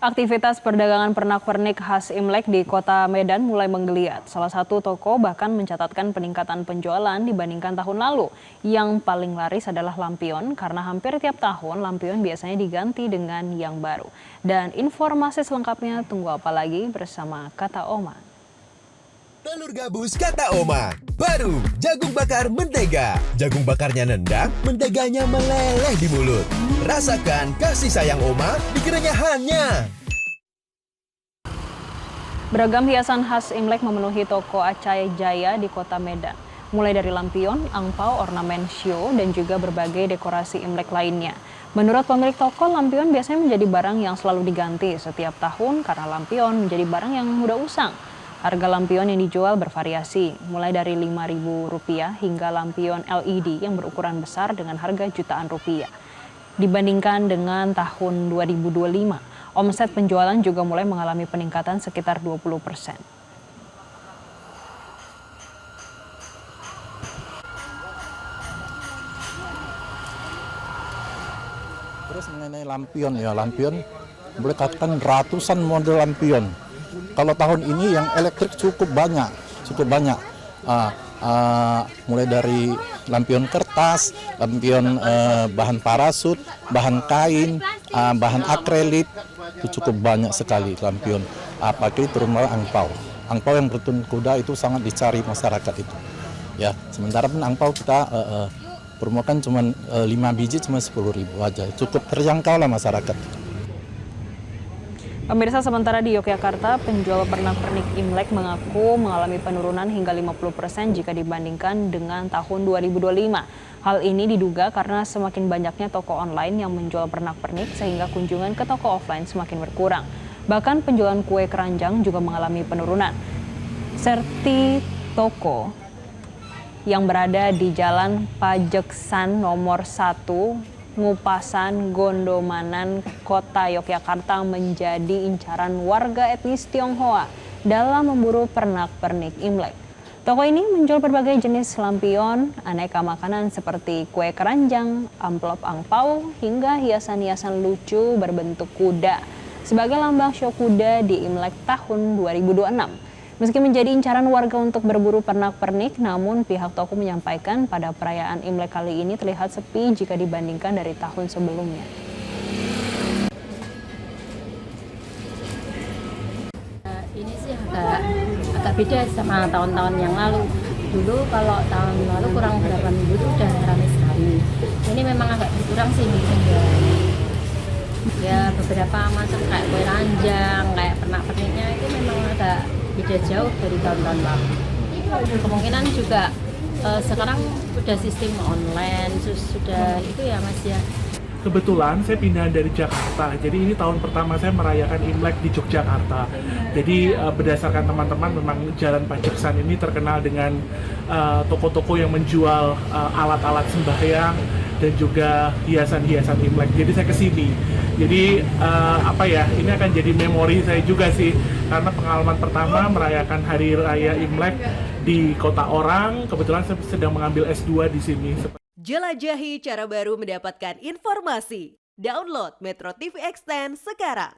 Aktivitas perdagangan pernak-pernik khas Imlek di Kota Medan mulai menggeliat. Salah satu toko bahkan mencatatkan peningkatan penjualan dibandingkan tahun lalu. Yang paling laris adalah lampion karena hampir tiap tahun lampion biasanya diganti dengan yang baru. Dan informasi selengkapnya tunggu apa lagi bersama Kata Oma. Telur gabus Kata Oma. Baru jagung bakar mentega. Jagung bakarnya nendang, menteganya meleleh di mulut. Rasakan kasih sayang Oma di kerenyahannya. Beragam hiasan khas Imlek memenuhi toko Acai Jaya di Kota Medan. Mulai dari lampion, angpau, ornamen show, dan juga berbagai dekorasi Imlek lainnya. Menurut pemilik toko, lampion biasanya menjadi barang yang selalu diganti setiap tahun karena lampion menjadi barang yang mudah usang. Harga lampion yang dijual bervariasi, mulai dari Rp5.000 hingga lampion LED yang berukuran besar dengan harga jutaan rupiah. Dibandingkan dengan tahun 2025, omset penjualan juga mulai mengalami peningkatan sekitar 20%. Terus mengenai lampion, lampion boleh katakan ratusan model lampion. Kalau tahun ini yang elektrik cukup banyak. Mulai dari lampion kertas, lampion bahan parasut, bahan kain, bahan akrilik, itu cukup banyak sekali lampion. Apalagi terutama angpau. Angpau yang bertun kuda itu sangat dicari masyarakat itu. Ya, sementara pun angpau kita promokan cuma 5 biji cuma 10.000 aja. Cukup terjangkau lah masyarakat. Pemirsa, sementara di Yogyakarta, penjual pernak-pernik Imlek mengaku mengalami penurunan hingga 50% jika dibandingkan dengan tahun 2025. Hal ini diduga karena semakin banyaknya toko online yang menjual pernak-pernik sehingga kunjungan ke toko offline semakin berkurang. Bahkan penjualan kue keranjang juga mengalami penurunan. Serti Toko yang berada di Jalan Pajeksan nomor 1 Ngupasan Gondomanan, Kota Yogyakarta menjadi incaran warga etnis Tionghoa dalam memburu pernak-pernik Imlek. Toko ini menjual berbagai jenis lampion, aneka makanan seperti kue keranjang, amplop angpau, hingga hiasan-hiasan lucu berbentuk kuda sebagai lambang show kuda di Imlek tahun 2026. Meski menjadi incaran warga untuk berburu pernak-pernik, namun pihak toko menyampaikan pada perayaan Imlek kali ini terlihat sepi jika dibandingkan dari tahun sebelumnya. Ini sih agak beda sama tahun-tahun yang lalu. Dulu kalau tahun lalu kurang berapa minggu itu udah ramai sekali. Ini memang agak berkurang sih minggunya. Ya beberapa macam kayak kue ranjang, kayak pernak-perniknya itu memang agak beda jauh dari tahun-tahun lalu. Kemungkinan juga sekarang udah sistem online, sudah itu ya Mas ya. Kebetulan saya pindah dari Jakarta, jadi ini tahun pertama saya merayakan Imlek di Yogyakarta. Jadi berdasarkan teman-teman, memang Jalan Pajeksan ini terkenal dengan toko-toko yang menjual alat-alat sembahyang dan juga hiasan-hiasan Imlek. Jadi saya kesini. Jadi ini akan jadi memori saya juga sih, karena pengalaman pertama merayakan Hari Raya Imlek di kota orang. Kebetulan saya sedang mengambil S2 di sini. Jelajahi cara baru mendapatkan informasi. Download Metro TV Extend sekarang.